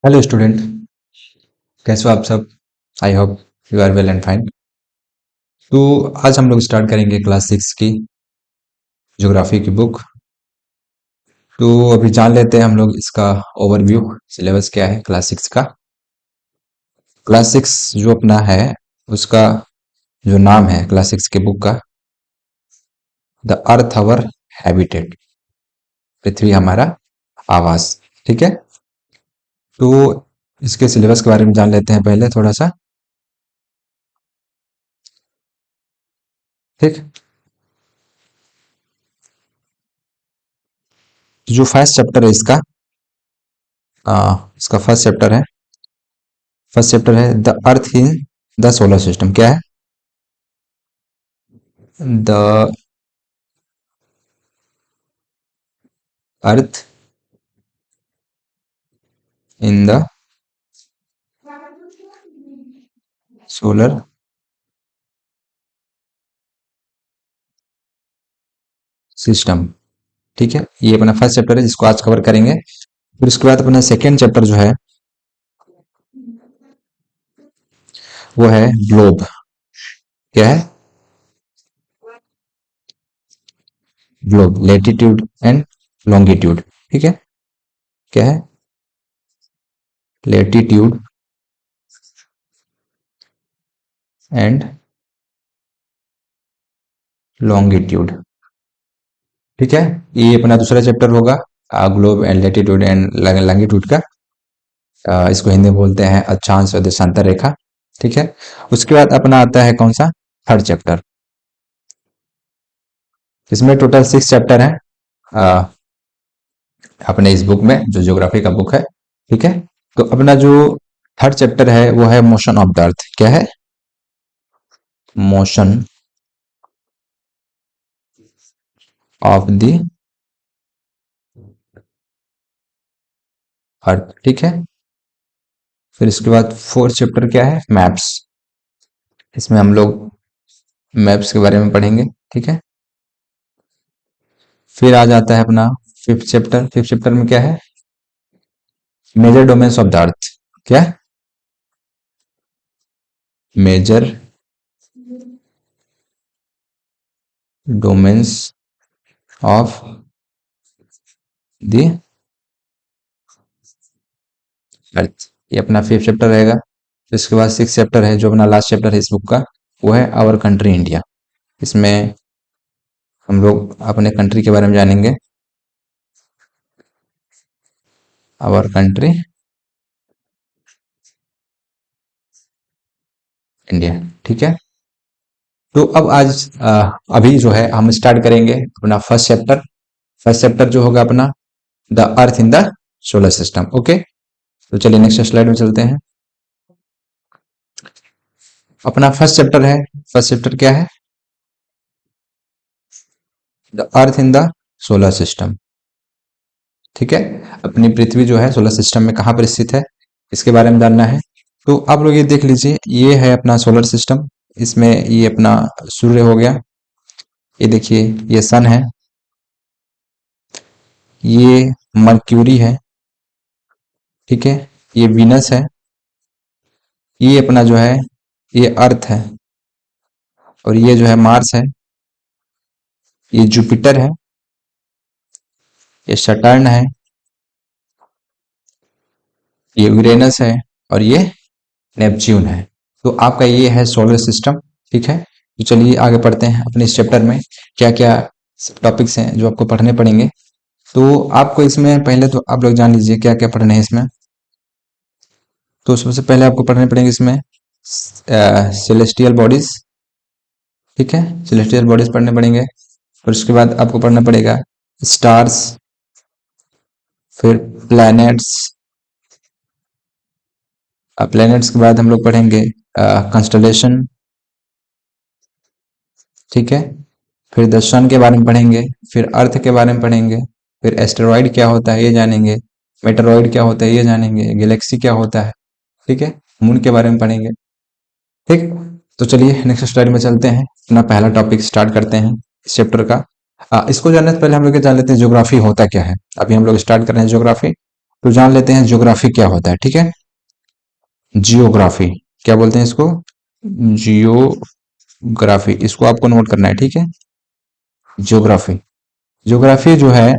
Hello student. कैसे हो आप सब? I hope you are well and fine. तो आज हम लोग स्टार्ट करेंगे क्लास 6 की ज्योग्राफी की बुक। तो अभी जान लेते हैं हम लोग इसका ओवरव्यू। सिलेबस क्या है क्लास 6 का? क्लास 6 जो अपना है उसका जो नाम है क्लास 6 के बुक का, द अर्थ आवर हैबिटेट, पृथ्वी हमारा आवास। ठीक है। तो इसके सिलेबस के बारे में जान लेते हैं पहले थोड़ा सा। ठीक। जो फर्स्ट चैप्टर है इसका फर्स्ट चैप्टर है the earth in the solar system. क्या है? The earth in the solar system. ठीक है, ये अपना फर्स्ट चैप्टर है जिसको आज कवर करेंगे। फिर उसके बाद अपना सेकेंड चैप्टर जो है वो है ग्लोब। क्या है? Globe, latitude and longitude. ठीक है। क्या है? Latitude and longitude. ठीक है, ये अपना दूसरा चैप्टर होगा globe and latitude and longitude का। इसको हिंदी में बोलते हैं अक्षांश और देशांतर रेखा। ठीक है। उसके बाद अपना आता है कौन सा? Third chapter. इसमें टोटल 6 चैप्टर है अपने इस बुक में जो ज्योग्राफी का बुक है। ठीक है। तो अपना जो थर्ड चैप्टर है वो है मोशन ऑफ द अर्थ। क्या है? मोशन ऑफ द अर्थ। ठीक है। फिर इसके बाद फोर्थ चैप्टर क्या है? मैप्स। इसमें हम लोग मैप्स के बारे में पढ़ेंगे। ठीक है। फिर आ जाता है अपना फिफ्थ चैप्टर में क्या है? Major domains of the earth. क्या? Major domains of the earth, ये अपना फिफ्थ चैप्टर रहेगा। फिर इसके बाद सिक्स चैप्टर है जो अपना लास्ट चैप्टर है इस बुक का, वो है आवर कंट्री इंडिया। इसमें हम लोग अपने कंट्री के बारे में जानेंगे। Our country India. ठीक है। तो अब अभी जो है हम स्टार्ट करेंगे अपना फर्स्ट चैप्टर। फर्स्ट चैप्टर जो होगा अपना the earth in the solar system. Okay. तो चलिए नेक्स्ट स्लाइड में चलते हैं। अपना फर्स्ट चैप्टर है। फर्स्ट चैप्टर क्या है? The earth in the solar system. ठीक है। अपनी पृथ्वी जो है सोलर सिस्टम में कहाँ पर स्थित है इसके बारे में जानना है। तो आप लोग ये देख लीजिए, ये है अपना सोलर सिस्टम। इसमें ये अपना सूर्य हो गया। ये देखिए, ये सन है। ये मर्क्यूरी है। ठीक है। ये वीनस है। ये अपना जो है ये अर्थ है। और ये जो है मार्स है। ये जुपिटर है। ये सटर्न है। ये यूरेनस है। और ये नेपच्यून है। तो आपका ये है सोलर सिस्टम। ठीक है। तो चलिए आगे पढ़ते हैं अपने इस चैप्टर में क्या क्या टॉपिक्स हैं जो आपको पढ़ने पड़ेंगे। तो आपको इसमें पहले तो आप लोग जान लीजिए क्या क्या पढ़ने हैं इसमें। तो सबसे पहले आपको पढ़ने पड़ेंगे इसमें सेलेस्टियल बॉडीज। ठीक है, सेलेस्टियल बॉडीज पढ़ने पड़ेंगे। फिर उसके बाद आपको पढ़ना पड़ेगा स्टार्स, फिर प्लैनेट्स। प्लैनेट्स के बाद हम लोग पढ़ेंगे कंस्टलेशन। ठीक है। फिर द सन के बारे में पढ़ेंगे। फिर अर्थ के बारे में पढ़ेंगे। फिर एस्टेरॉइड क्या होता है ये जानेंगे। मेटेरॉइड क्या होता है ये जानेंगे। गैलेक्सी क्या होता है। ठीक है। मून के बारे में पढ़ेंगे। ठीक। तो चलिए नेक्स्ट स्लाइड में चलते हैं, अपना पहला टॉपिक स्टार्ट करते हैं इस चैप्टर का। इसको जानने से पहले हम लोग ये जान लेते हैं ज्योग्राफी होता क्या है। अभी हम लोग स्टार्ट कर रहे हैं ज्योग्राफी। तो जान लेते हैं ज्योग्राफी क्या होता है, ठीक है। जियोग्राफी क्या बोलते हैं इसको, जियोग्राफी, इसको आपको नोट करना है, ठीक है। ज्योग्राफी, ज्योग्राफी जो है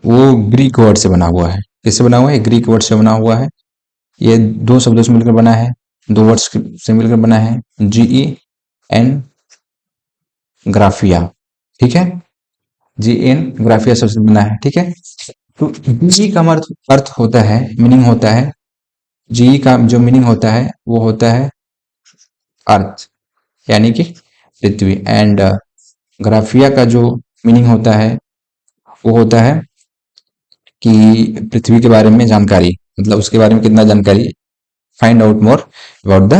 वो ग्रीक वर्ड से बना हुआ है। किससे बना हुआ है, ग्रीक वर्ड से बना हुआ है। ये दो शब्दों से मिलकर बना है, दो वर्ड्स से मिलकर बना है, GEN ग्राफिया, ठीक है। GN ग्राफिया शब्द से बना है, ठीक है। तो जी का अर्थ होता है, मीनिंग होता है, जी का जो मीनिंग होता है वो होता है अर्थ, यानी कि पृथ्वी। एंड ग्राफिया का जो मीनिंग होता है वो होता है कि पृथ्वी के बारे में जानकारी, मतलब उसके बारे में कितना जानकारी, find out more about the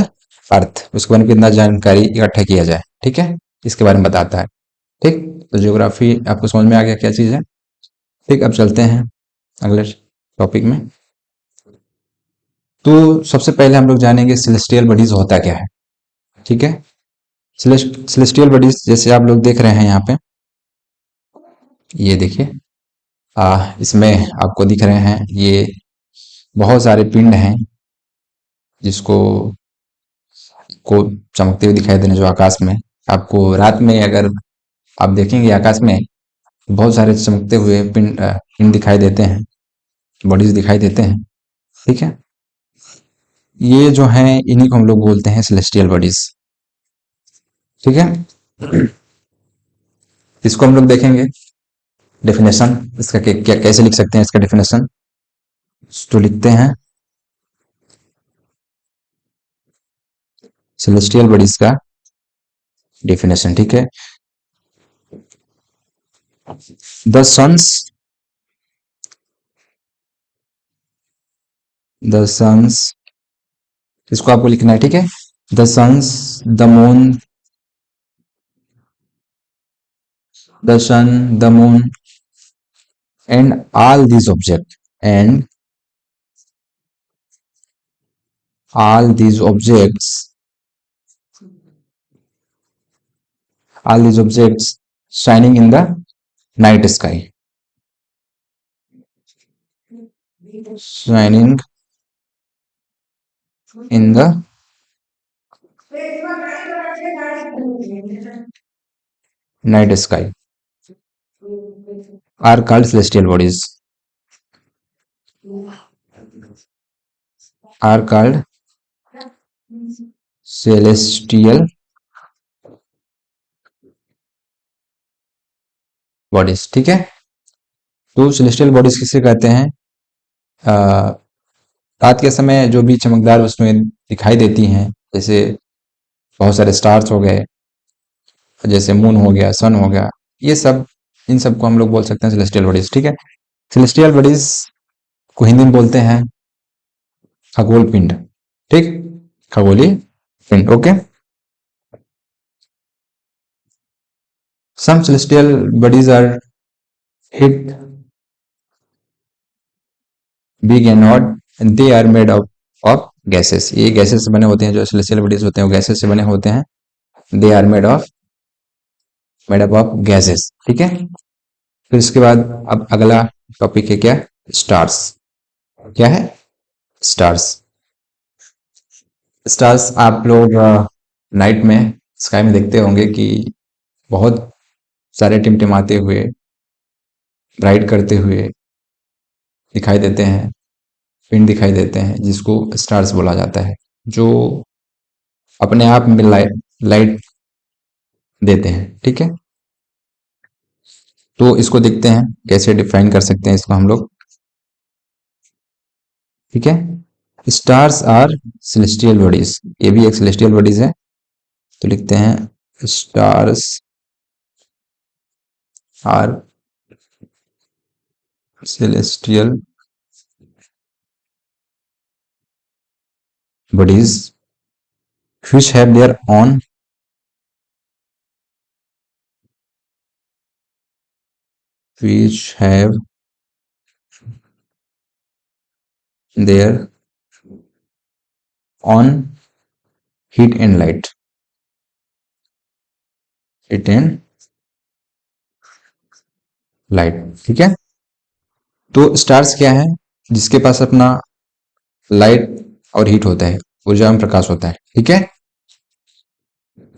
earth, उसके बारे में कितना जानकारी इकट्ठा किया जाए, ठीक है, इसके बारे में बताता है। ठीक, तो ज्योग्राफी आपको समझ में आ गया क्या चीज़ है। ठीक, अब चलते हैं अगले टॉपिक में। तो सबसे पहले हम लोग जानेंगे सेलेस्टियल बॉडीज होता क्या है, ठीक है। सेलेस्टियल बॉडीज जैसे आप लोग देख रहे हैं यहाँ पे, ये देखिए, इसमें आपको दिख रहे हैं ये बहुत सारे पिंड हैं जिसको को चमकते हुए दिखाई दे रहे हैं, जो आकाश में आपको रात में अगर आप देखेंगे आकाश में बहुत सारे चमकते हुए पिंड दिखाई देते हैं, बॉडीज दिखाई देते हैं, ठीक है। ये जो हैं इन्हीं को हम लोग बोलते हैं सेलेस्टियल बॉडीज, ठीक है। इसको हम लोग देखेंगे डेफिनेशन, इसका क्या कैसे लिख सकते हैं इसका डेफिनेशन, तो लिखते हैं सेलेस्टियल बॉडीज का डेफिनेशन, ठीक है। द सन्स, द सन्स, इसको आपको लिखना है, ठीक है। The suns, the moon, the sun, the moon and all these objects, and all these objects, all these objects shining in the night sky, shining in the night sky are called celestial bodies, are called celestial bodies, ठीक है। तो celestial bodies किसे कहते हैं, रात के समय जो भी चमकदार वस्तुएं दिखाई देती हैं, जैसे बहुत सारे स्टार्स हो गए, जैसे मून हो गया, सन हो गया, ये सब, इन सबको हम लोग बोल सकते हैं सेलेस्टियल बॉडीज, ठीक है। सेलेस्टियल बॉडीज को हिंदी में बोलते हैं खगोल पिंड, ठीक, खगोलीय पिंड, okay. Some celestial bodies are hit big and hot and they are made of gases, ये गैसेस से बने होते हैं, जो सेलेस्टियल बॉडीज होते हैं वो गैसेस से बने होते हैं, they are made up of gases, ठीक है। फिर इसके बाद अब अगला टॉपिक है क्या, स्टार्स, क्या है, स्टार्स। स्टार्स आप लोग नाइट में स्काई में देखते होंगे कि बहुत सारे टिमटिमाते हुए, ब्राइट करते हुए दिखाई देते हैं, पिंड दिखाई देते हैं, जिसको स्टार्स बोला जाता है, जो अपने आप में लाइट देते हैं, ठीक है। तो इसको देखते हैं कैसे डिफाइन कर सकते हैं इसको हम लोग, ठीक है। स्टार्स आर सेलेस्टियल बॉडीज, ये भी एक सेलेस्टियल बॉडीज है, तो लिखते हैं stars are celestial bodies which have their own which have their own heat and light, heat and light, ठीक है। तो स्टार्स क्या है, जिसके पास अपना लाइट और हीट होता है, ऊर्जा एवं प्रकाश होता है, ठीक है।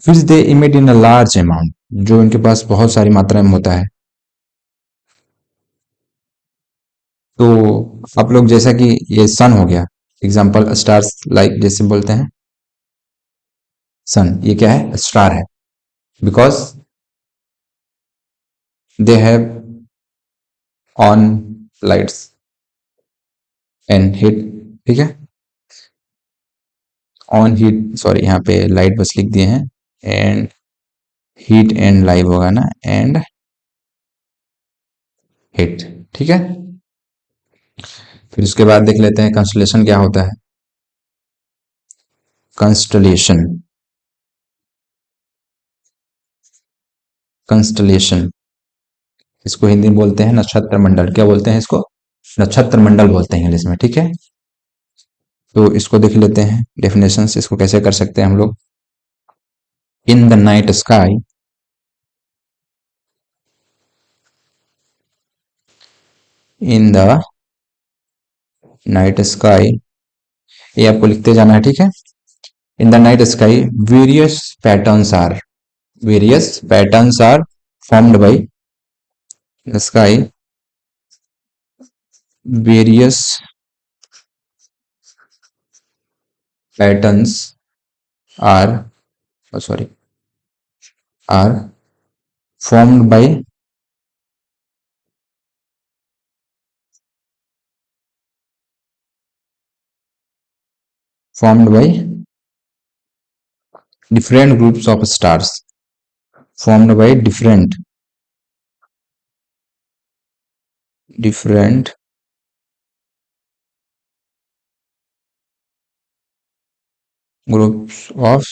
Which they emit in a large amount, जो इनके पास बहुत सारी मात्रा में होता है। तो आप लोग जैसा कि ये सन हो गया एग्जांपल, स्टार्स लाइक जैसे बोलते हैं सन, ये क्या है, स्टार है, because they have on lights and heat, ठीक है। ऑन हीट, सॉरी यहाँ पे लाइट बस लिख दिए हैं, एंड हीट एंड लाइव होगा ना, एंड हीट, ठीक है। फिर उसके बाद देख लेते हैं कंस्टलेशन क्या होता है। कंस्टलेशन, कंस्टलेशन इसको हिंदी में बोलते हैं नक्षत्र मंडल, क्या बोलते हैं इसको, नक्षत्र मंडल बोलते हैं इंग्लिश में, ठीक है। तो इसको देख लेते हैं डेफिनेशन से, इसको कैसे कर सकते हैं हम लोग। In the night sky, in the night sky, ये आपको लिखते जाना है, ठीक है। In the night sky various patterns are, various patterns are formed by the sky, various patterns are, oh sorry, are formed by formed by different groups of stars, formed by different groups of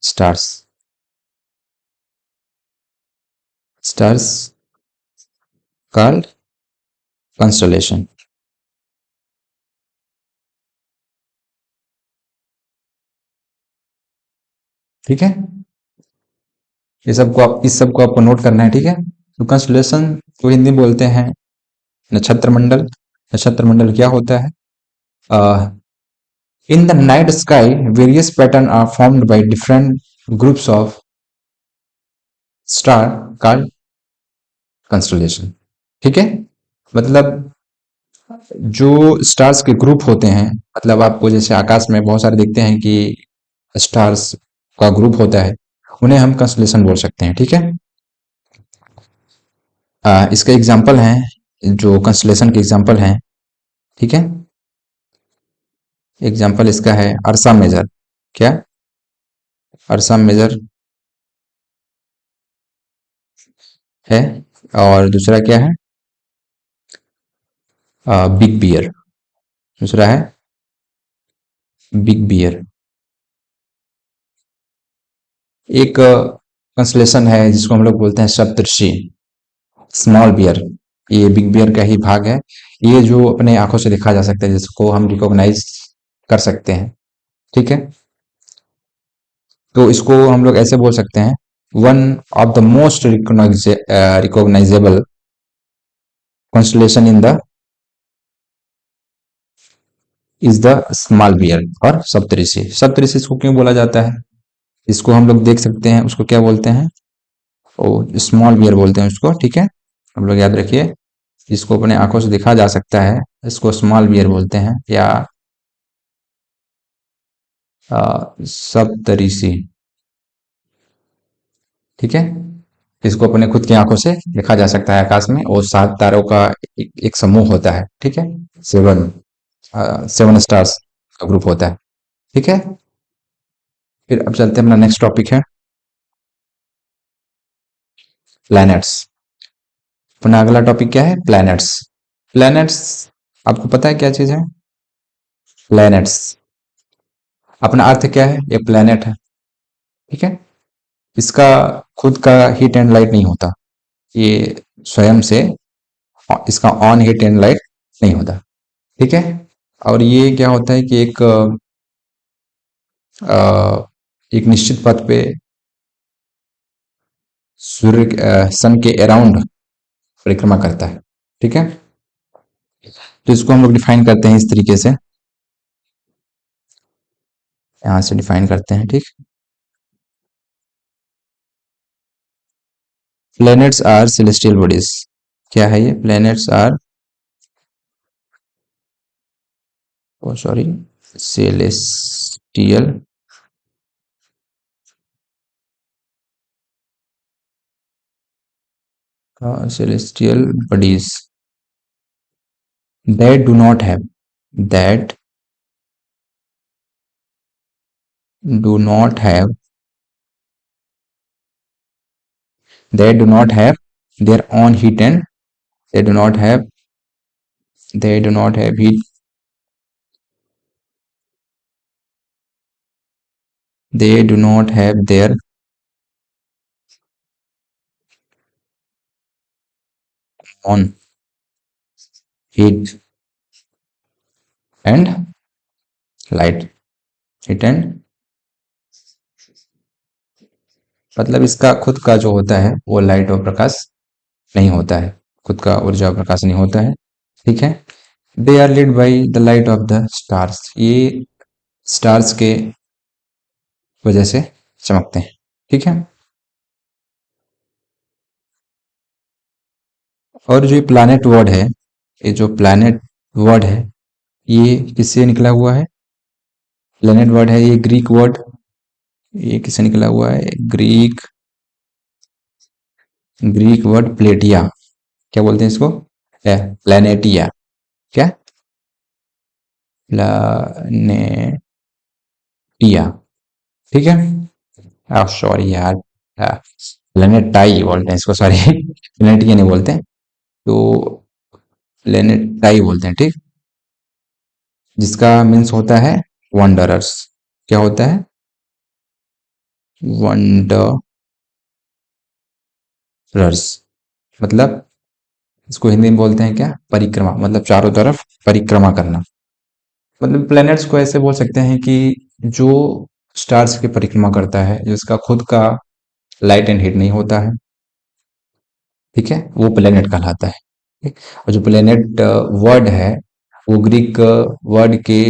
stars, stars called constellation, ठीक है। ये सबको आप, इस सबको आपको note करना है, ठीक है। तो कंस्टलेशन को हिंदी में बोलते हैं नक्षत्र मंडल। नक्षत्र मंडल क्या होता है, in the night sky various pattern are formed by different groups of star called constellation, ठीक है। मतलब जो स्टार्स के ग्रुप होते हैं, मतलब आपको जैसे आकाश में बहुत सारे देखते हैं कि स्टार्स का ग्रुप होता है, उन्हें हम कंस्टलेशन बोल सकते हैं, ठीक है। इसका एग्जाम्पल है, जो कंस्टलेशन के एग्जाम्पल हैं, ठीक है। एग्जाम्पल इसका है अर्सा मेजर, क्या, अर्सा मेजर है, और दूसरा क्या है, बिग बियर, दूसरा है बिग बियर। एक कंस्टलेशन है जिसको हम लोग बोलते हैं सप्तर्षि, स्मॉल बियर, ये बिग बियर का ही भाग है। ये जो अपने आंखों से देखा जा सकता है, जिसको हम रिकॉग्नाइज कर सकते हैं, ठीक है। तो इसको हम लोग ऐसे बोल सकते हैं, one of the most recognisable constellation in the is the small bear और सप्तऋषि। सप्तऋषि इसको क्यों बोला जाता है, इसको हम लोग देख सकते हैं, उसको क्या बोलते हैं, ओ स्मॉल बियर बोलते हैं उसको, ठीक है। हम लोग याद रखिए, जिसको अपने आंखों से देखा जा सकता है इसको स्मॉल बियर बोलते हैं, या सप्तऋषि, ठीक है। इसको अपने खुद की आंखों से देखा जा सकता है आकाश में, और 7 तारों का एक समूह होता है, ठीक है। 7 स्टार्स का ग्रुप होता है, ठीक है। फिर अब चलते हैं, अपना नेक्स्ट टॉपिक है प्लैनेट्स। अपना अगला टॉपिक क्या है, प्लैनेट्स। प्लैनेट्स आपको पता है क्या चीज है, प्लैनेट्स अपना अर्थ क्या है, ये प्लैनेट है, ठीक है। इसका खुद का हीट एंड लाइट नहीं होता, ये स्वयं से इसका ऑन हीट एंड लाइट नहीं होता, ठीक है। और ये क्या होता है कि एक निश्चित पथ पे सन के अराउंड परिक्रमा करता है। ठीक है, तो इसको हम लोग डिफाइन करते हैं इस तरीके से, यहां से डिफाइन करते हैं। ठीक, प्लैनेट्स आर सेलेस्टियल बॉडीज। क्या है ये? Planets are, oh sorry, celestial celestial bodies that do not have, that do not have, they do not have their own heat, and they do not have, they do not have heat, they do not have their own heat and light, heat and, मतलब इसका खुद का जो होता है वो light और प्रकाश नहीं होता है, खुद का ऊर्जा और प्रकाश नहीं होता है। ठीक है, they are lead by the light of the stars, ये स्टार्स के वजह से चमकते हैं। ठीक है, और जो प्लैनेट वर्ड है, ये जो प्लैनेट वर्ड है ये किससे निकला हुआ है? प्लैनेट वर्ड है ये ग्रीक वर्ड, ये किससे निकला हुआ है? ग्रीक, ग्रीक वर्ड प्लेटिया, क्या बोलते हैं इसको? प्लैनेटिया, क्या? प्लैनेटिया। ठीक है, सॉरी यार, प्लैनेटाई बोलते हैं इसको, सॉरी प्लैनेटिया नहीं बोलते हैं, तो प्लैनेटाई बोलते हैं। ठीक, जिसका मीन्स होता है वंडरर्स। क्या होता है? वंडरर्स, मतलब इसको हिंदी में बोलते हैं क्या? परिक्रमा, मतलब चारों तरफ परिक्रमा करना। मतलब प्लैनेट्स को ऐसे बोल सकते हैं कि जो स्टार्स की परिक्रमा करता है, जिसका खुद का लाइट एंड हीट नहीं होता है। ठीक है, वो प्लैनेट कहलाता है। ठीक? और जो प्लैनेट वर्ड है वो ग्रीक वर्ड के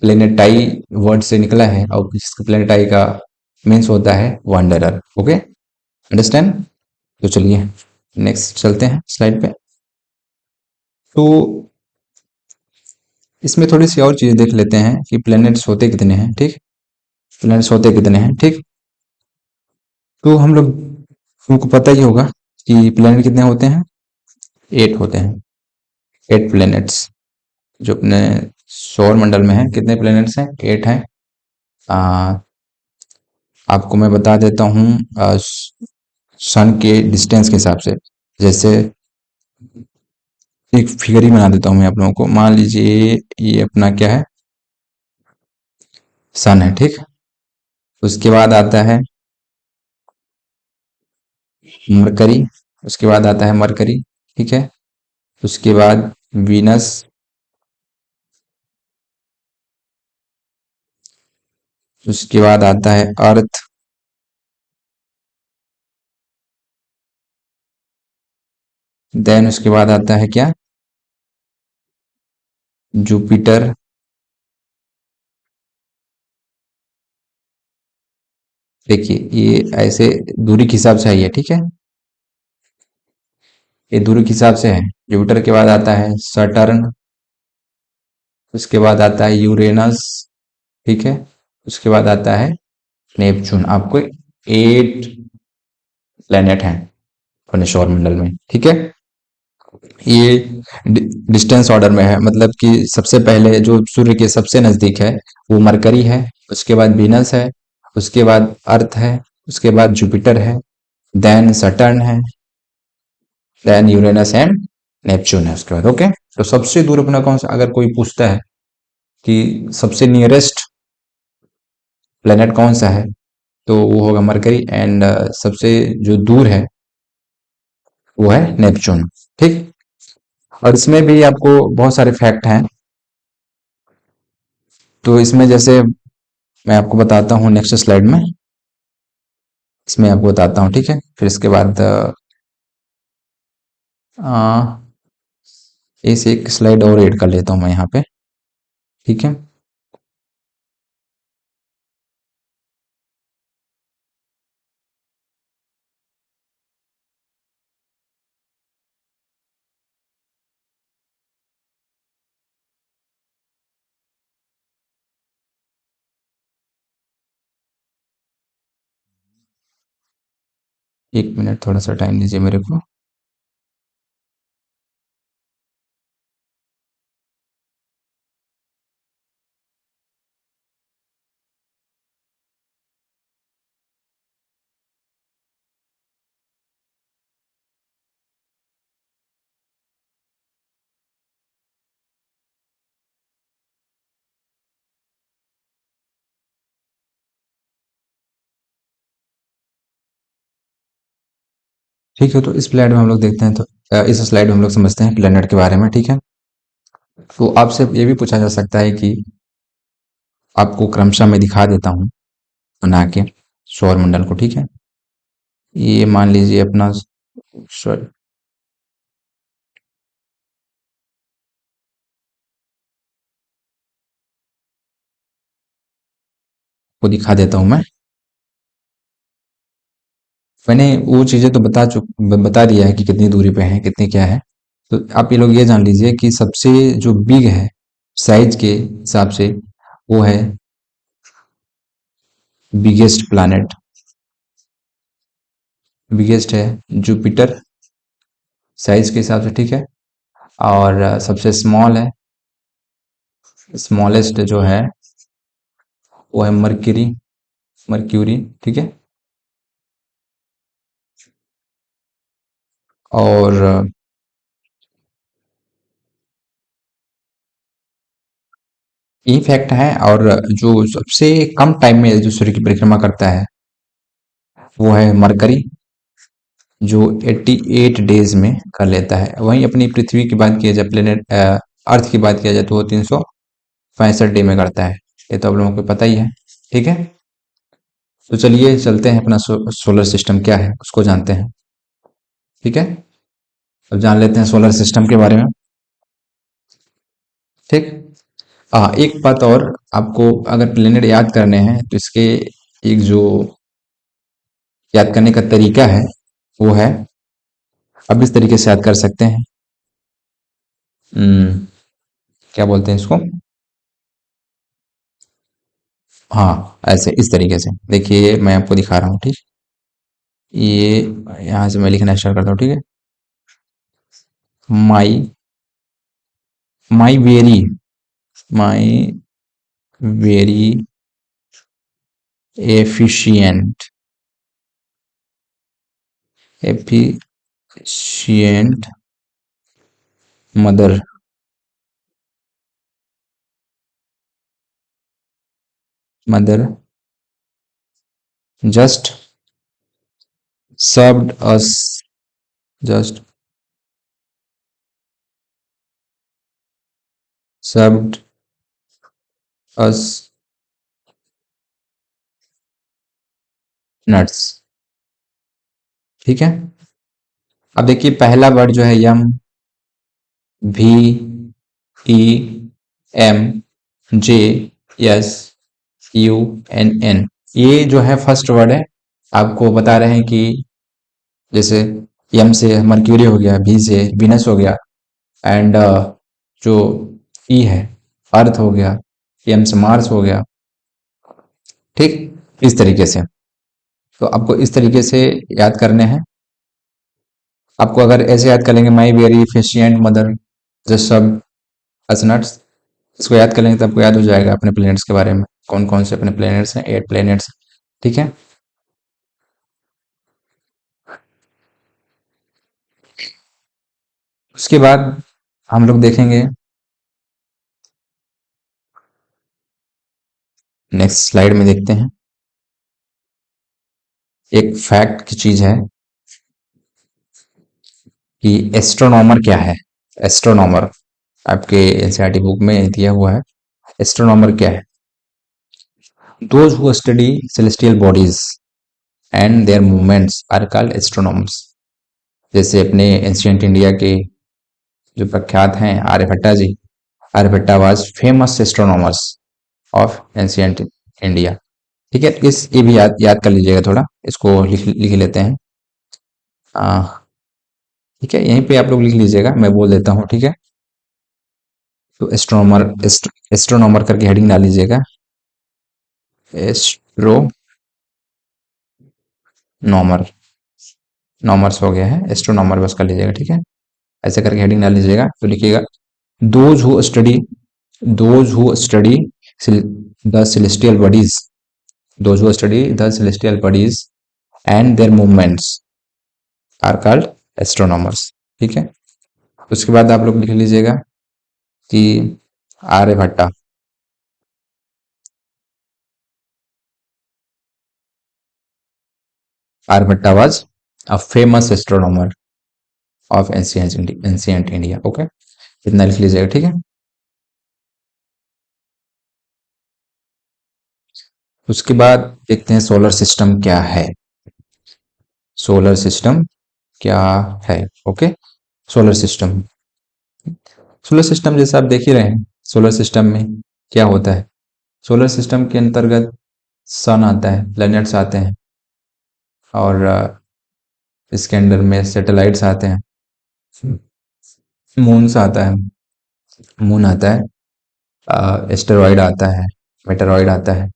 प्लेनेटाई वर्ड से निकला है, और जिसका प्लेनेटाई का मीन्स होता है वंडरर। Okay, understand? तो चलिए नेक्स्ट चलते हैं स्लाइड पे। तो इसमें थोड़ी सी और चीजें देख लेते हैं कि प्लैनेट्स होते कितने हैं। ठीक, प्लैनेट्स होते कितने हैं। ठीक, तो हम लोग, तुमको पता ही होगा कि प्लैनेट कितने होते हैं? 8 होते हैं, 8 प्लैनेट्स जो अपने सौर मंडल में है। कितने प्लैनेट्स हैं? 8 हैं। आ, आपको मैं बता देता हूँ सन के डिस्टेंस के हिसाब से। जैसे एक फिगर ही बना देता हूँ मैं आप लोगों को। मान लीजिए ये अपना क्या है? सन है। ठीक, उसके बाद आता है मरकरी, उसके बाद आता है मरकरी। ठीक है, उसके बाद वीनस, उसके बाद आता है अर्थ, देन उसके बाद आता है क्या? जुपिटर, देखिए ये ऐसे दूरी के हिसाब से है ये। ठीक है, ये दूरी के हिसाब से है। जुपिटर के बाद आता है सटर्न, उसके बाद आता है यूरेनस। ठीक है, उसके बाद आता है नेपच्यून। आपको 8 प्लेनेट हैं अपने सौर मंडल में। ठीक है, ये डिस्टेंस ऑर्डर में है, मतलब कि सबसे पहले जो सूर्य के सबसे नजदीक है वो मरकरी है, उसके बाद वीनस है, उसके बाद अर्थ है, उसके बाद जुपिटर है, देन सटर्न है, देन यूरेनस एंड नेपच्यून है उसके बाद। ओके, तो सबसे दूर अपना कौन सा, अगर कोई पूछता है कि सबसे नियरेस्ट प्लेनेट कौन सा है, तो वो होगा मरकरी, एंड सबसे जो दूर है वो है नेपच्यून। ठीक, और इसमें भी आपको बहुत सारे फैक्ट हैं। तो इसमें जैसे मैं आपको बताता हूँ नेक्स्ट स्लाइड में। इसमें आपको बताता हूँ, ठीक है। फिर इसके बाद आ, इस एक स्लाइड और ऐड कर लेता हूँ मैं यहाँ पे, ठीक है। 1 मिनट, थोड़ा सा टाइम दीजिए मेरे को। ठीक है, तो इस स्लाइड में हम लोग देखते हैं, तो इस स्लाइड में हम लोग समझते हैं प्लेनेट के बारे में, ठीक है। तो आपसे ये भी पूछा जा सकता है कि आपको क्रमशः मैं दिखा देता हूँ बना के सौर मंडल को, ठीक है। ये मान लीजिए अपना सॉरी को दिखा देता हूँ मैं। मैंने वो चीजें तो बता दिया है कि कितनी दूरी पे है, कितनी क्या है। तो आप ये लोग ये जान लीजिए कि सबसे जो बिग है साइज के हिसाब से, वो है बिगेस्ट प्लैनेट। बिगेस्ट है जुपिटर साइज के हिसाब से, ठीक है। और सबसे स्मॉल है, स्मॉलेस्ट जो है वो है मर्क्यूरी। मर्क्यूरी, ठीक है। और ये फैक्ट है। और जो सबसे कम टाइम में जो सूर्य की परिक्रमा करता है वो है मरकरी, जो 88 डेज में कर लेता है। वहीं अपनी पृथ्वी की बात किया जाए, प्लेनेट अर्थ की बात किया जाए, तो वो 365 डे में करता है। ये तो आप लोगों को पता ही है, ठीक है। तो चलिए चलते हैं, अपना सोलर सिस्टम क्या है उसको जानते हैं, ठीक है। अब जान लेते हैं सोलर सिस्टम के बारे में, ठीक। एक बात और, आपको अगर प्लेनेट याद करने हैं तो इसके एक जो याद करने का तरीका है वो है, अब इस तरीके से याद कर सकते हैं। हम्म, क्या बोलते हैं इसको, हाँ ऐसे इस तरीके से देखिए, मैं आपको दिखा रहा हूँ, ठीक। ये यहाँ से मैं लिखना स्टार्ट करता हूँ, ठीक है। My my very my very efficient efficient mother mother just served us just served us nuts, ठीक है। अब देखिए पहला वर्ड जो है M, V, E, M, J, S, U, N, N, ये जो है फर्स्ट वर्ड है। आपको बता रहे हैं कि जैसे यम से मर्क्यूरी हो गया, भी से विनस हो गया, एंड जो ई है अर्थ हो गया, एम से मार्स हो गया, ठीक। इस तरीके से, तो आपको इस तरीके से याद करने हैं। आपको अगर ऐसे याद कर लेंगे, माई वेरी एफिशिएंट मदर जस्ट सब नट्स, इसको याद कर लेंगे तो आपको याद हो जाएगा अपने प्लैनेट्स के बारे में, कौन कौन से अपने प्लैनेट्स हैं, 8 प्लैनेट्स, ठीक है। उसके बाद हम लोग देखेंगे, नेक्स्ट स्लाइड में देखते हैं, एक फैक्ट की चीज है कि एस्ट्रोनॉमर क्या है। एस्ट्रोनॉमर आपके एनसीईआरटी बुक में दिया हुआ है। एस्ट्रोनॉमर क्या है? Those who study celestial bodies, and their movements are called astronomers. जैसे अपने एंशियंट इंडिया के जो प्रख्यात हैं Aryabhatta ji. Aryabhatta was famous astronomers of ancient India. ठीक है, इस ये भी याद कर लीजिएगा थोड़ा, इसको लिख लेते हैं। ठीक है, यहीं पे आप लोग लिख लीजिएगा, मैं बोल देता हूँ। ठीक है, तो एस्ट्रोनॉमर करके हेडिंग डाल लीजिएगा। एस्ट्रोनॉमर, नॉमर्स हो गया है, एस्ट्रोनॉमर बस कर लीजिएगा। ठीक है, ऐसे करके हेडिंग डाल लीजिएगा। तो लिखिएगा those who study those who study the celestial bodies, those who study the celestial bodies and their movements are called astronomers. ठीक है, उसके बाद आप लोग लिख लीजिएगा कि Aryabhatta, Aryabhatta was a famous astronomer of ancient India. Okay, इतना लिख लीजिएगा। ठीक है, उसके बाद देखते हैं सोलर सिस्टम क्या है। सोलर सिस्टम क्या है? Okay, solar system, solar system जैसे आप देख ही रहे हैं, सोलर सिस्टम में क्या होता है। सोलर सिस्टम के अंतर्गत सन आता है, प्लैनेट्स आते हैं, और इसके अंदर में सैटेलाइट्स आते हैं, मून्स आता है, मून आता है, एस्टेरॉइड आता है, मेटेरॉइड आता है।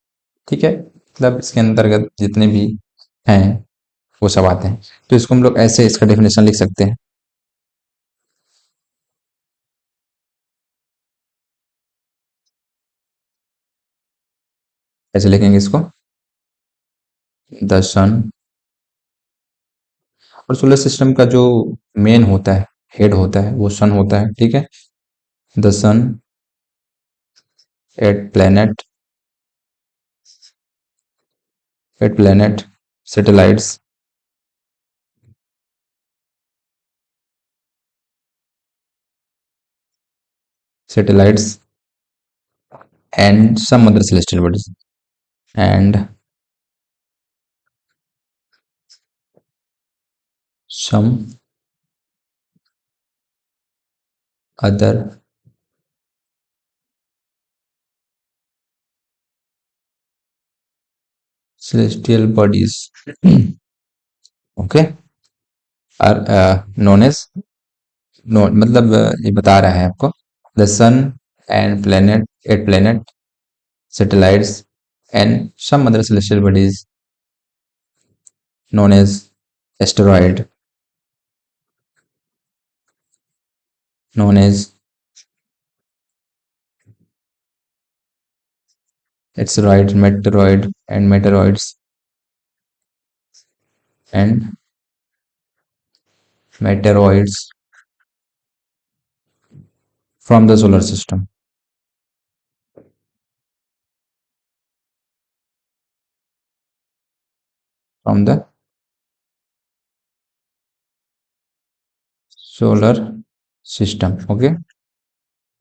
ठीक है, मतलब इसके अंतर्गत जितने भी हैं वो सब आते हैं। तो इसको हम लोग ऐसे इसका डेफिनेशन लिख सकते हैं। ऐसे लिखेंगे इसको, द सन। और सोलर सिस्टम का जो मेन होता है, हेड होता है, वो सन होता है। ठीक है, the sun eight planet, satellites, satellites and some other celestial bodies and some other celestial bodies okay are known as, no मतलब ये बता रहा है आपको, the sun and planet satellites and some other celestial bodies known as asteroid, known as asteroid, and meteoroids from the solar system, from the solar system. Okay,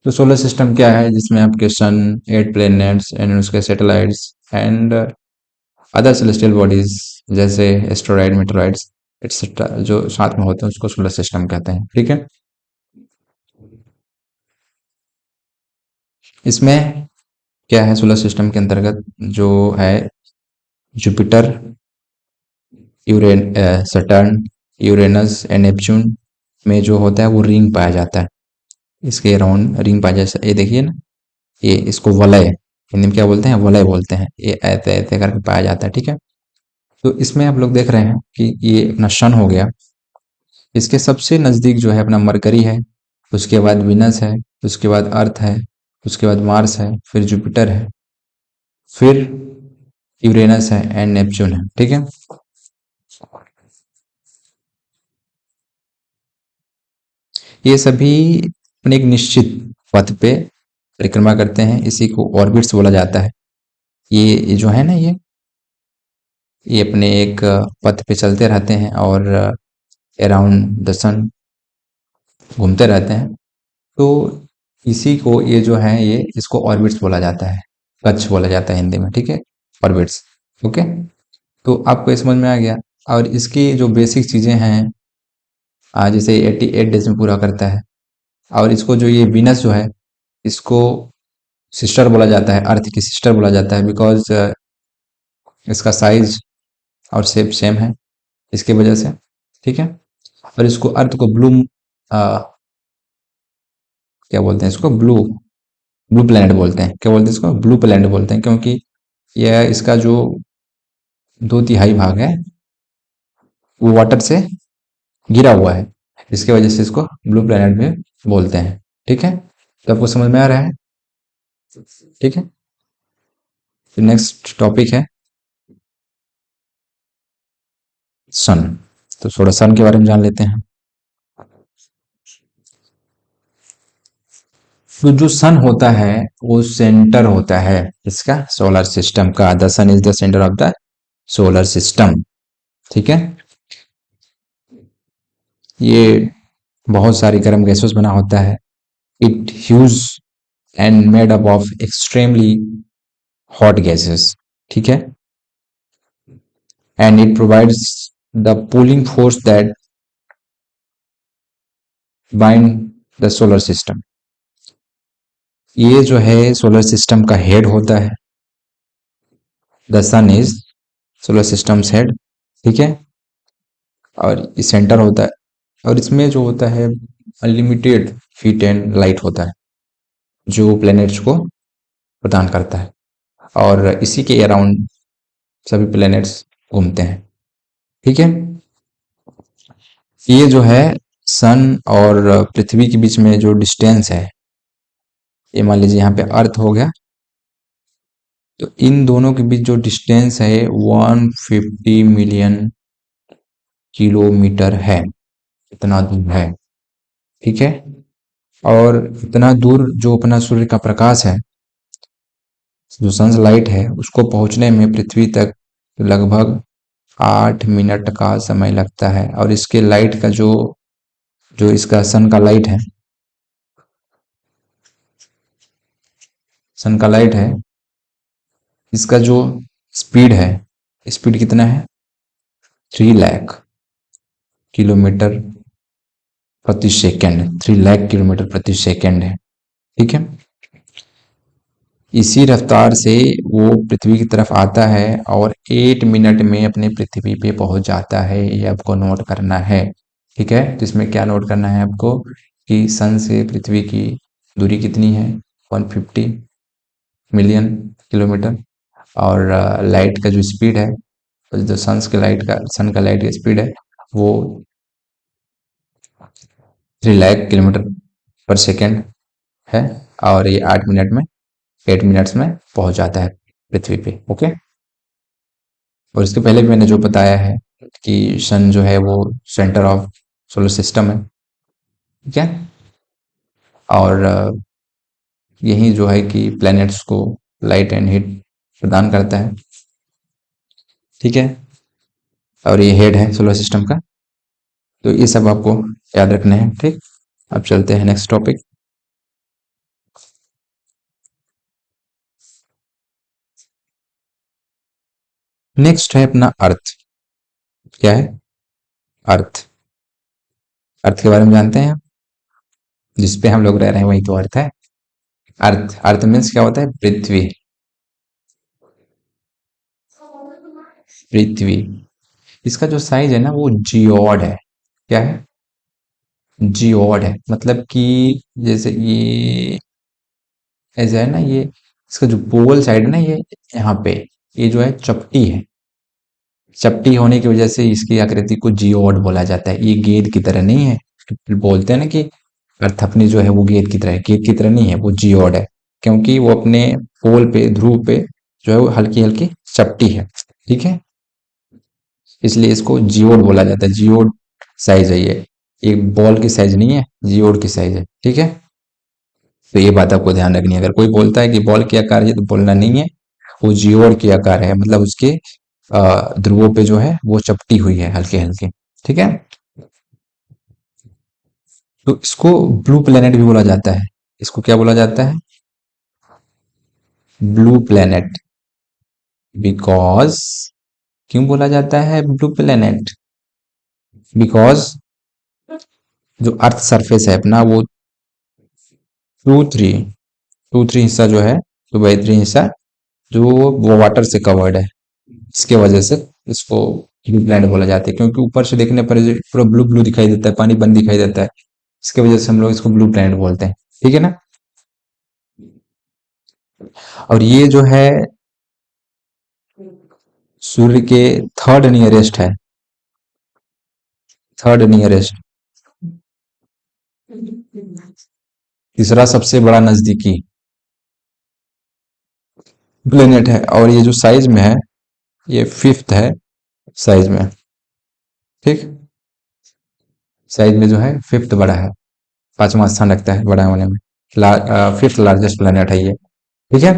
तो solar system क्या है, जिसमें आपके सन, 8 प्लैनेट्स एंड उसके satellites and other celestial bodies जैसे asteroid, meteoroids etcetera जो साथ में होते हैं उसको सोलर सिस्टम कहते हैं। ठीक है, इसमें क्या है, सोलर सिस्टम के अंतर्गत जो है Jupiter, Saturn, Uranus and Neptune में जो होता है वो रिंग पाया जाता है। इसके अराउंड रिंग पाया जाता है। ये देखिए ना, ये इसको वलय, हिंदी में क्या बोलते हैं, वलय बोलते हैं। ये ऐसे ऐसे करके पाया जाता है। ठीक है, तो इसमें आप लोग देख रहे हैं कि ये अपना सन हो गया, इसके सबसे नज़दीक जो है अपना मरकरी है, उसके बाद विनस है, उसके बाद अर्थ है, उसके बाद मार्स है, फिर जुपिटर है, फिर यूरेनस है एंड नेपच्यून है। ठीक है, ये सभी अपने एक निश्चित पथ पे परिक्रमा करते हैं, इसी को ऑर्बिट्स बोला जाता है। ये जो है ना, ये अपने एक पथ पे चलते रहते हैं और अराउंड द सन घूमते रहते हैं। तो इसी को ये जो है, ये इसको ऑर्बिट्स बोला जाता है, कक्ष बोला जाता है हिंदी में। ठीक है, ऑर्बिट्स। ओके, तो आपको ये समझ में आ गया। और इसकी जो बेसिक चीज़ें हैं, जैसे 88 डेज में पूरा करता है। और इसको जो ये वीनस जो है, इसको सिस्टर बोला जाता है, अर्थ की सिस्टर बोला जाता है, बिकॉज इसका साइज और शेप सेम है, इसके वजह से। ठीक है। और इसको अर्थ को क्या बोलते हैं इसको, ब्लू ब्लू प्लेनेट बोलते हैं। क्या बोलते हैं इसको, ब्लू प्लेनेट बोलते हैं, क्योंकि यह इसका जो 2/3 भाग है वो वाटर से गिरा हुआ है, इसके वजह से इसको ब्लू प्लेनेट भी बोलते हैं। ठीक है। तो आपको समझ में आ रहा है। ठीक है। तो नेक्स्ट टॉपिक है सन। तो थोड़ा सन के बारे में जान लेते हैं। तो जो सन होता है वो सेंटर होता है इसका सोलर सिस्टम का। The sun is the centre of the solar system. ठीक है। ये बहुत सारी गर्म गैसों से बना होता है। It huge and made up of extremely hot gases. ठीक है। And it provides the pulling force that bind the solar system. ये जो है सोलर सिस्टम का हेड होता है। The sun is solar system's head. ठीक है। और ये सेंटर होता है। और इसमें जो होता है अनलिमिटेड हीट एंड लाइट होता है, जो प्लैनेट्स को प्रदान करता है। और इसी के अराउंड सभी प्लैनेट्स घूमते हैं। ठीक है। ये जो है सन और पृथ्वी के बीच में जो डिस्टेंस है, ये मान लीजिए यहाँ पे अर्थ हो गया, तो इन दोनों के बीच जो डिस्टेंस है 150 मिलियन किलोमीटर है। इतना दूर है। ठीक है। और इतना दूर जो अपना सूर्य का प्रकाश है, जो सनलाइट है, उसको पहुंचने में पृथ्वी तक लगभग 8 मिनट का समय लगता है। और इसके लाइट का जो जो इसका सन का लाइट है, सन का लाइट है, इसका जो स्पीड है, स्पीड कितना है, 3 लाख किलोमीटर प्रति सेकेंड। 3 लाख किलोमीटर प्रति सेकेंड है। ठीक है। इसी रफ्तार से वो पृथ्वी की तरफ आता है और 8 मिनट में अपने पृथ्वी पे पहुंच जाता है। ये आपको नोट करना है। ठीक है। तो इसमें क्या नोट करना है आपको कि सन से पृथ्वी की दूरी कितनी है, 150 मिलियन किलोमीटर। और लाइट का जो स्पीड है, जो सन का लाइट का स्पीड है, वो 3 लाख किलोमीटर पर सेकेंड है। और ये 8 मिनट्स में पहुंच जाता है पृथ्वी पे। ओके। और इसके पहले भी मैंने जो बताया है कि सन जो है वो सेंटर ऑफ सोलर सिस्टम है। ठीक है। और यही जो है कि प्लैनेट्स को लाइट एंड हीट प्रदान करता है। ठीक है। और ये हेड है सोलर सिस्टम का। तो ये सब आपको याद रखना है। ठीक। अब चलते हैं नेक्स्ट टॉपिक। नेक्स्ट है अपना अर्थ। क्या है, अर्थ। अर्थ के बारे में जानते हैं आप? जिसपे हम लोग रह रहे हैं वही तो अर्थ है। अर्थ, अर्थ मीन्स क्या होता है, पृथ्वी। पृथ्वी, इसका जो साइज है ना वो जियोड है। क्या है, जियोड है। मतलब कि जैसे ये ऐसा है ना, ये इसका जो पोल साइड है ना, ये यहाँ पे, ये जो है चपटी है। चपटी होने की वजह से इसकी आकृति को जियोड बोला जाता है। ये गेंद की तरह नहीं है। बोलते हैं ना कि अर्थ अपनी जो है वो गेंद की तरह है, गेंद की तरह नहीं है, वो जियोड है। क्योंकि वो अपने पोल पे, ध्रुव पे जो है वो हल्की हल्की चपटी है। ठीक है। इसलिए इसको जियोड बोला जाता है। जियोड साइज है ये, एक बॉल की साइज नहीं है, जियोड की साइज है। ठीक है। तो ये बात आपको ध्यान रखनी है। अगर कोई बोलता है कि बॉल के आकार है, तो बोलना नहीं है, वो जियोड के आकार है। मतलब उसके ध्रुवों पे जो है वो चपटी हुई है हल्के हल्के। ठीक है। तो इसको ब्लू प्लेनेट भी बोला जाता है। इसको क्या बोला जाता है, ब्लू प्लेनेट, बिकॉज क्यों बोला जाता है ब्लू प्लेनेट? बिकॉज जो अर्थ सरफेस है अपना वो टू थ्री टू थ्री हिस्सा जो है, टू बाई थ्री हिस्सा जो वो वाटर से कवर्ड है। इसके वजह से इसको ब्लू प्लेनेट बोला जाता है, क्योंकि ऊपर से देखने पर पूरा ब्लू ब्लू दिखाई देता है, पानी बंद दिखाई देता है। इसके वजह से हम लोग इसको ब्लू प्लेनेट बोलते हैं। ठीक है ना? और ये जो है सूर्य के थर्ड नियरेस्ट है, थर्ड नियरेस्ट, तीसरा सबसे बड़ा नजदीकी प्लेनेट है। और ये जो साइज में है, ये फिफ्थ है साइज में। ठीक, साइज में जो है फिफ्थ बड़ा है, पांचवा स्थान रखता है बड़ा होने में। फिफ्थ लार्जेस्ट प्लेनेट है ये। ठीक है।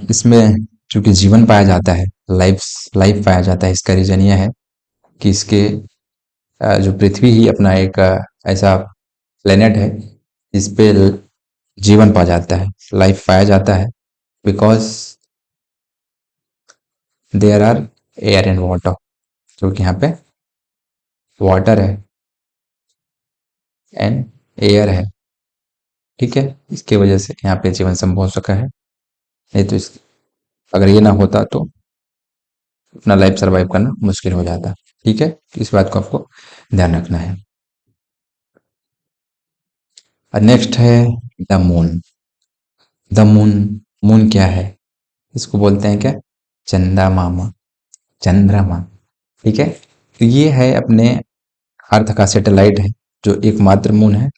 इसमें चूंकि जीवन पाया जाता है, लाइफ लाइफ पाया जाता है, इसका रीजन यह है कि इसके जो पृथ्वी ही अपना एक ऐसा प्लेनेट है जिस पे जीवन पाया जाता है, लाइफ पाया जाता है। Because there are air and water, जो कि यहाँ पे वाटर है एंड एयर है। ठीक है, इसके वजह से यहाँ पे जीवन संभव हो सका है। नहीं तो अगर ये ना होता तो अपना लाइफ सरवाइव करना मुश्किल हो जाता। ठीक है, तो इस बात को आपको ध्यान रखना है। नेक्स्ट है the moon. The moon, moon क्या है? इसको बोलते हैं क्या? चंदा मामा, चंद्रमा। ठीक है, तो ये है अपने अर्थ का सैटेलाइट है, जो एकमात्र मून है,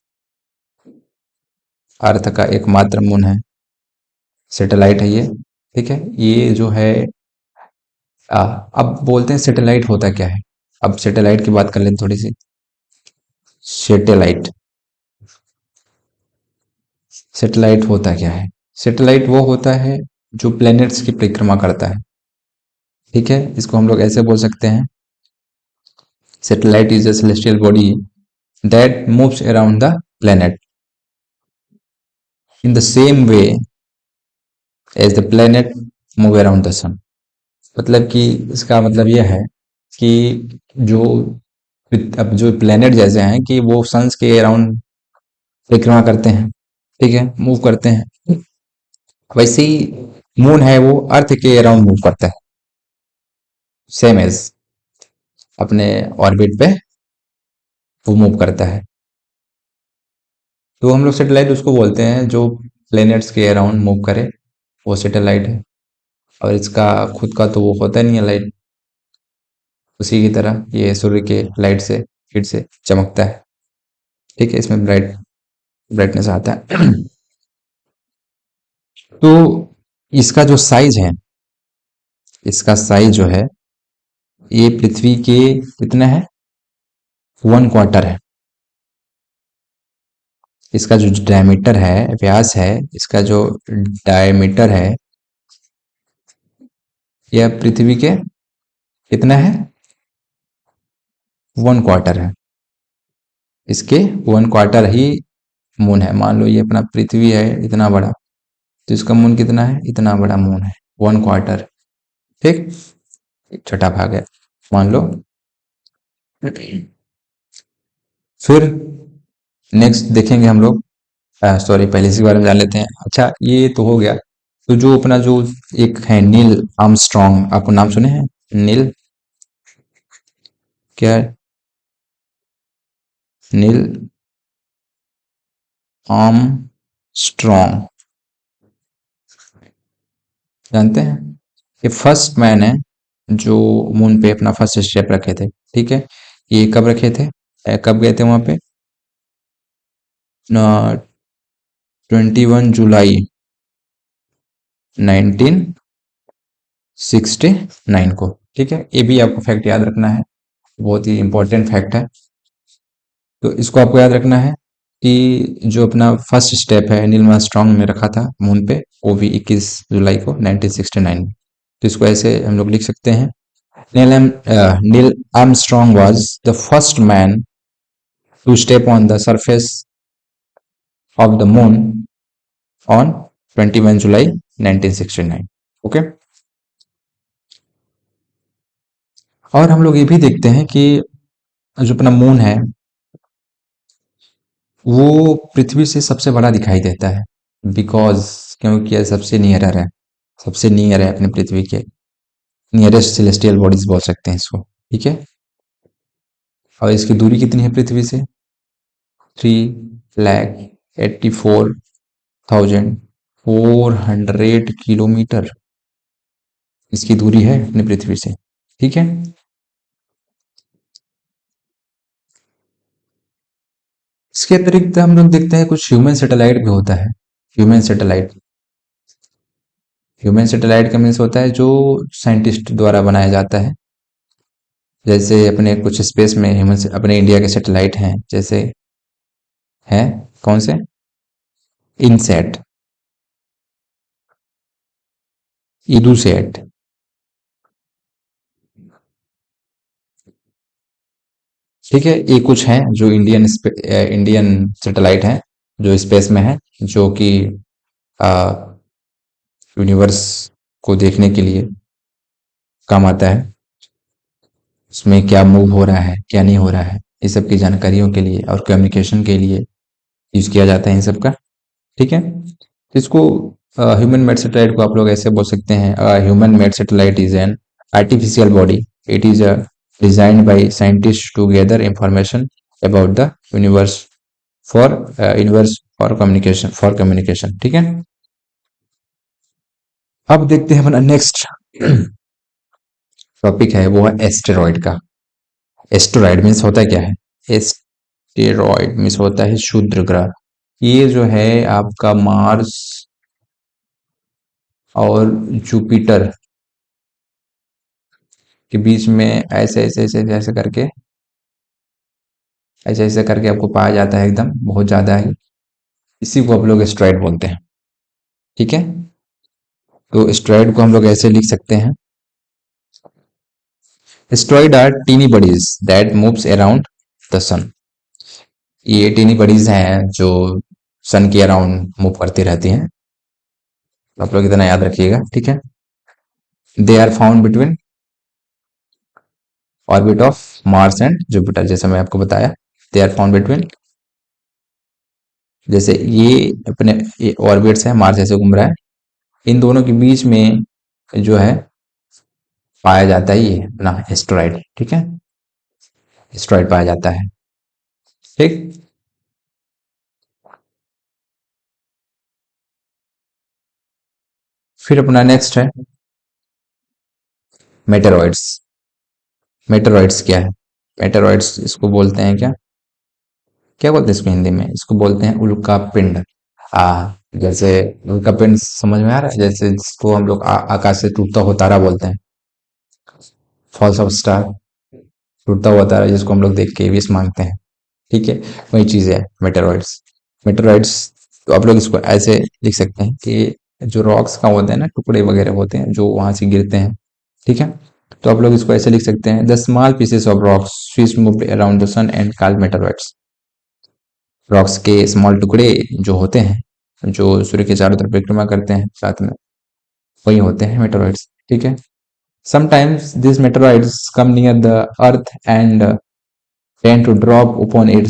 अर्थ का एकमात्र मून है, सैटेलाइट है ये। ठीक है, ये जो है अब बोलते हैं सैटेलाइट होता क्या है। अब सैटेलाइट की बात कर लें थोड़ी सी। सैटेलाइट, सैटेलाइट होता क्या है? सैटेलाइट वो होता है जो प्लैनेट्स की परिक्रमा करता है। ठीक है, इसको हम लोग ऐसे बोल सकते हैं, satellite is a celestial body that moves around the planet in the same way as the planet move around the sun. मतलब कि इसका मतलब यह है कि जो अब जो प्लैनेट जैसे हैं कि वो सन्स के अराउंड परिक्रमा करते हैं, ठीक है, मूव करते हैं, वैसे ही मून है वो अर्थ के अराउंड मूव करता है, सेम एज अपने ऑर्बिट पे वो मूव करता है। तो हम लोग सैटेलाइट उसको बोलते हैं जो प्लैनेट्स के अराउंड मूव करे, वो सैटेलाइट है। और इसका खुद का तो वो होता नहीं है लाइट, उसी की तरह ये सूर्य के लाइट से, हीट से चमकता है। ठीक है, इसमें ब्राइटनेस आता है। तो इसका जो साइज है, इसका साइज जो है ये पृथ्वी के कितना है? 1/4 है। इसका जो डायमीटर है, व्यास है, इसका जो डायमीटर है, यह पृथ्वी के कितना है? 1/4 है। इसके 1/4 ही मून है। मान लो ये अपना पृथ्वी है इतना बड़ा, तो इसका मून कितना है? इतना बड़ा मून है, 1/4। ठीक, एक छठा भाग है मान लो। फिर नेक्स्ट देखेंगे हम लोग, सॉरी पहले इसी के बारे में जान लेते हैं। अच्छा, ये तो हो गया। तो जो अपना जो एक है नील आर्मस्ट्रॉन्ग, आपको नाम सुने हैं? नील, क्या? नील आर्मस्ट्रॉन्ग, जानते हैं? ये फर्स्ट मैन है जो मून पे अपना फर्स्ट स्टेप रखे थे। ठीक है, ये कब रखे थे, कब गए थे वहां पे? 21 जुलाई 1969 को। ठीक है, ये भी आपको फैक्ट याद रखना है, बहुत ही इंपॉर्टेंट फैक्ट है। तो इसको आपको याद रखना है कि जो अपना फर्स्ट स्टेप है नील आर्मस्ट्रॉन्ग में रखा था मून पे, वो भी 21 जुलाई को 1969 में। तो इसको ऐसे हम लोग लिख सकते हैं Neil Armstrong was the first man to step on the surface of the moon on 21 July 1969. Okay okay? और हम लोग ये भी देखते हैं कि जो अपना मून है वो पृथ्वी से सबसे बड़ा दिखाई देता है, बिकॉज क्योंकि ये सबसे नियर है अपने पृथ्वी के, नियरेस्ट सेलेस्टियल बॉडीज बोल सकते हैं इसको, ठीक है। और इसकी दूरी कितनी है पृथ्वी से? 3,84,400 इसकी दूरी है अपनी पृथ्वी से, ठीक है। इसके अतिरिक्त हम लोग देखते हैं कुछ ह्यूमन सैटेलाइट भी होता है। ह्यूमन सैटेलाइट ह्यूमन सैटेलाइट का मीन्स होता है जो साइंटिस्ट द्वारा बनाया जाता है। जैसे अपने कुछ स्पेस में ह्यूमन, अपने इंडिया के सैटेलाइट हैं, जैसे हैं कौन से? इनसेट, इडूसेट, ठीक है। ये कुछ हैं जो इंडियन सैटेलाइट हैं जो स्पेस में है, जो कि यूनिवर्स को देखने के लिए काम आता है। उसमें क्या मूव हो रहा है, क्या नहीं हो रहा है, ये सब की जानकारियों के लिए और कम्युनिकेशन के लिए यूज किया जाता है इन सब का, ठीक है। तो इसको ह्यूमन मेड सैटेलाइट को आप लोग ऐसे बोल सकते हैं, human made satellite is an artificial body, it is designed by scientist to gather information about the universe for communication, ठीक है। अब देखते हैं अपना नेक्स्ट टॉपिक है, वो है एस्टेरॉइड का। एस्टेरॉइड मीन्स होता है क्या है? एस्टेरॉइड मीन्स होता है क्षुद्र ग्रह। ये जो है आपका मार्स और जुपिटर के बीच में ऐसे ऐसे करके आपको पाया जाता है, एकदम बहुत ज्यादा है। इसी को आप लोग एस्टेरॉइड बोलते हैं, ठीक है। तो एस्टेरॉइड को हम लोग ऐसे लिख सकते हैं, asteroid are tiny bodies that moves around the sun. ये टीनी बॉडीज हैं जो सन के अराउंड मूव करती रहती हैं, आप लोग इतना याद रखिएगा, ठीक है। They are found between orbit of Mars and Jupiter, जैसे मैं आपको बताया। दे आर फाउंड बिटवीन, जैसे ये ऑर्बिट्स है, मार्स ऐसे घूम रहा है, इन दोनों के बीच में जो है पाया जाता है ये अपना एस्टेरॉइड, ठीक है। एस्टेरॉइड पाया जाता है, ठीक। फिर अपना नेक्स्ट है मेटेरॉइड्स। मेटेरॉइड्स क्या है? मेटेरॉइड्स इसको बोलते हैं क्या, क्या बोलते हैं इसको हिंदी में? इसको बोलते हैं उल्का पिंड। आ जैसे उल्का पिंड समझ में आ रहा है, जैसे जिसको हम लोग आकाश से टूटता हुआ तारा बोलते हैं, फॉल्स ऑफ स्टार, टूटता हुआ तारा जिसको हम लोग देख के विश मांगते हैं, ठीक है। वही चीज है मेटेरॉइड्स। मेटेरॉइड्स तो आप लोग इसको ऐसे लिख सकते हैं कि जो रॉक्स का होते हैं ना, टुकड़े वगैरह होते हैं जो वहां से गिरते हैं, ठीक है। तो आप लोग इसको ऐसे लिख सकते हैं, the small pieces of rocks which move around the sun and called meteoroids. Rocks के स्मॉल टुकड़े जो होते हैं, जो सूर्य के चारों तरफ परिक्रमा करते हैं साथ में, वही होते हैं मेटेरॉइड्स, ठीक है। Sometimes these meteoroids come near the Earth and tend to drop upon it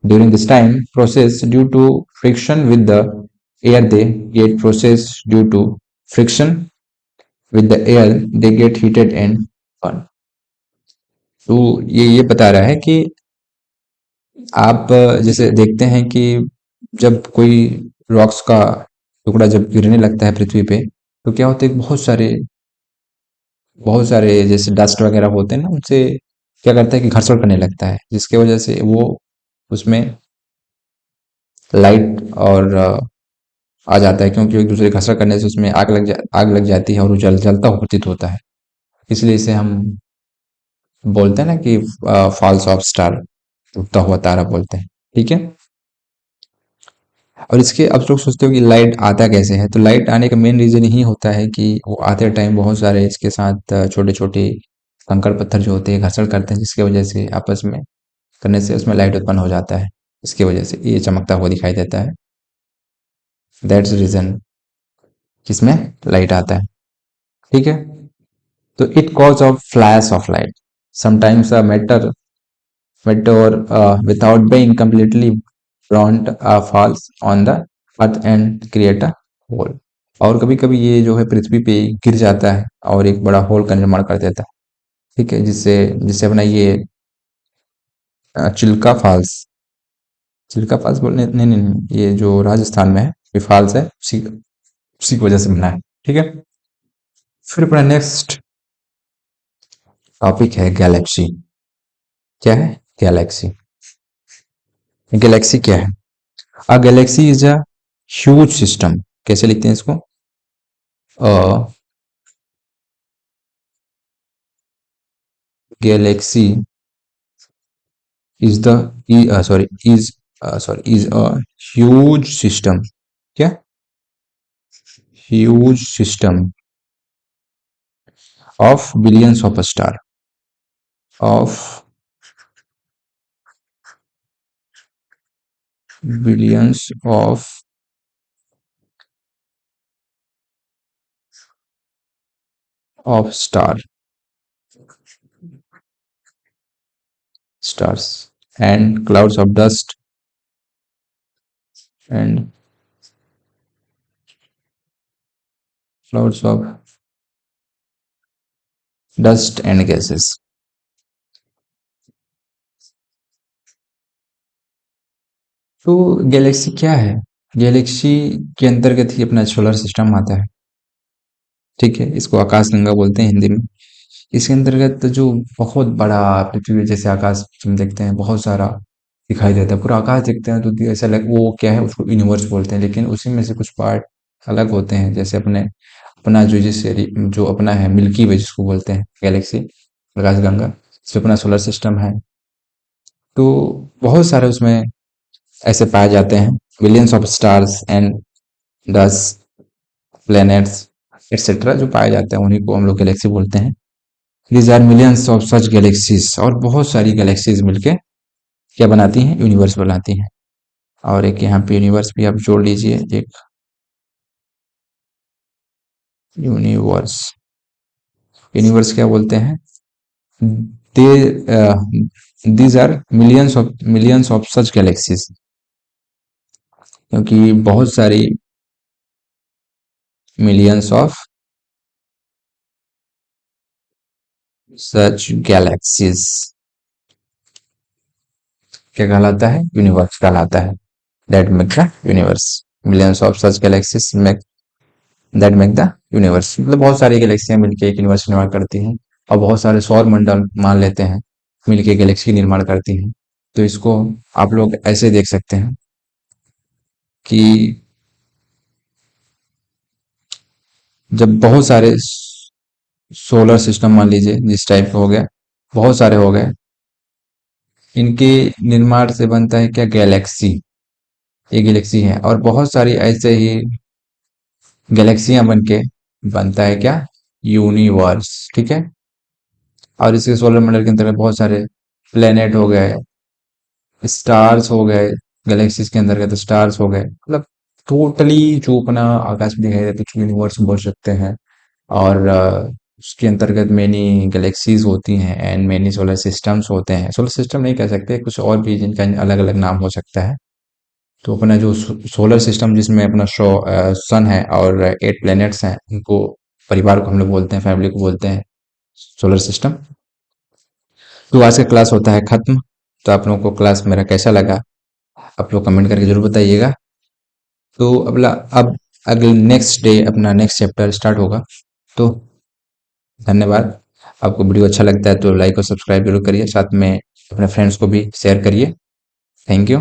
during this time process due to friction with the air. They get process due to friction with the air. They get heated and burn. तो ये बता रहा है कि आप जैसे देखते हैं कि जब कोई रॉक्स का टुकड़ा जब गिरने लगता है पृथ्वी पे, तो क्या होता है, बहुत सारे जैसे डस्ट वगैरह होते हैं ना, उनसे क्या करता है कि घर्षण करने लगता है, जिसकी वजह से वो उसमें लाइट और आ जाता है, क्योंकि एक दूसरे घर्षण करने से उसमें आग लग जाती है और वो जलता हुआ प्रतीत होता है। इसलिए इसे हम बोलते हैं ना कि फॉल्स ऑफ स्टार, टूटता हुआ तारा बोलते हैं, ठीक है। और इसके अब लोग सोचते हो कि लाइट आता कैसे है, तो लाइट आने का मेन रीजन यही होता है कि वो आते टाइम बहुत सारे इसके साथ छोटे छोटे कंकड़ पत्थर जो होते हैं घर्षण करते हैं, जिसकी वजह से आपस में करने से उसमें लाइट उत्पन्न हो जाता है। इसकी वजह से ये चमकता हुआ दिखाई देता है। दैट्स रीजन किसमें लाइट आता है। ठीक है, तो it cause of flash of light, sometimes a matter meteor without being completely burnt falls on the earth and create a hole। और कभी कभी ये जो है पृथ्वी पे गिर जाता है और एक बड़ा होल का निर्माण कर देता है। ठीक है, जिससे जिससे अपना ये चिल्का फॉल्स, चिल्का फॉल्स बोलने नहीं, नहीं नहीं, ये जो राजस्थान में है ये फॉल्स है, उसी उसी की वजह से बना है। ठीक है, फिर अपना नेक्स्ट टॉपिक है गैलेक्सी। क्या है गैलेक्सी? गैलेक्सी क्या है? A galaxy is a huge system. कैसे लिखते हैं इसको? A galaxy is the sorry is a huge system। क्या? huge system of billions of star, of billions of stars and clouds of dust and clouds of dust and gases। तो Galaxy क्या है? Galaxy के अंतर्गत ही अपना solar system आता है। ठीक है, इसको आकाश गंगा बोलते हैं हिंदी में। इसके अंतर्गत जो बहुत बड़ा पृथ्वी जैसे आकाश हम देखते हैं बहुत सारा दिखाई देता है, पूरा आकाश देखते हैं तो ऐसा लग वो क्या है, उसको यूनिवर्स बोलते हैं। लेकिन उसी में से कुछ पार्ट अलग होते हैं, जैसे अपने अपना जो जो अपना है मिल्की वे जिसको बोलते हैं गैलेक्सी, आकाश गंगा, जो अपना सोलर सिस्टम है, तो बहुत सारे उसमें ऐसे पाए जाते हैं। Billions of stars and dust planets etcetera जो पाए जाते हैं उन्हीं को हम लोग गैलेक्सी बोलते हैं। These are millions of such galaxies, और बहुत सारी गैलेक्सीज मिलके क्या बनाती हैं? यूनिवर्स बनाती हैं। और एक यहाँ पे यूनिवर्स भी आप जोड़ लीजिए, एक यूनिवर्स, यूनिवर्स क्या बोलते हैं? They these are millions of such galaxies, क्योंकि बहुत सारी मिलियंस ऑफ सच गैलेक्सीज क्या कहलाता है? यूनिवर्स कहलाता है। That make the universe, millions of such galaxies make that make the universe, मतलब बहुत सारी गैलेक्सियां मिलके एक यूनिवर्स निर्माण करती हैं। और बहुत सारे सौर मंडल मान लेते हैं मिलके गैलेक्सी निर्माण करती हैं। तो इसको आप लोग ऐसे देख सकते हैं कि जब बहुत सारे सोलर सिस्टम मान लीजिए जिस टाइप का हो गया, बहुत सारे हो गए, इनके निर्माण से बनता है क्या? गैलेक्सी। ये गैलेक्सी है, और बहुत सारी ऐसे ही गैलेक्सियां बनके बनता है क्या? यूनिवर्स। ठीक है, और इसके सोलर मंडल के अंतर्गत बहुत सारे प्लेनेट हो गए, स्टार्स हो गए, गैलेक्सीज के अंतर्गत स्टार्स हो गए, मतलब टोटली जो अपना आकाश में दिखाई देते हैं यूनिवर्स बोल सकते हैं। और उसके अंतर्गत मेनी गैलेक्सीज होती हैं एंड मेनी सोलर सिस्टम्स होते हैं। सोलर सिस्टम नहीं कह सकते, कुछ और भी जिनका अलग अलग नाम हो सकता है। तो अपना जो सोलर सिस्टम जिसमें अपना सन है और 8 प्लैनेट्स हैं, उनको परिवार को हम लोग बोलते हैं, फैमिली को बोलते हैं सोलर सिस्टम। तो आज का क्लास होता है खत्म। तो आप लोगों को क्लास मेरा कैसा लगा आप लोग कमेंट करके जरूर बताइएगा। तो अब अगले नेक्स्ट डे अपना नेक्स्ट चैप्टर स्टार्ट होगा। तो धन्यवाद। आपको वीडियो अच्छा लगता है तो लाइक और सब्सक्राइब जरूर करिए, साथ में अपने फ्रेंड्स को भी शेयर करिए। Thank you.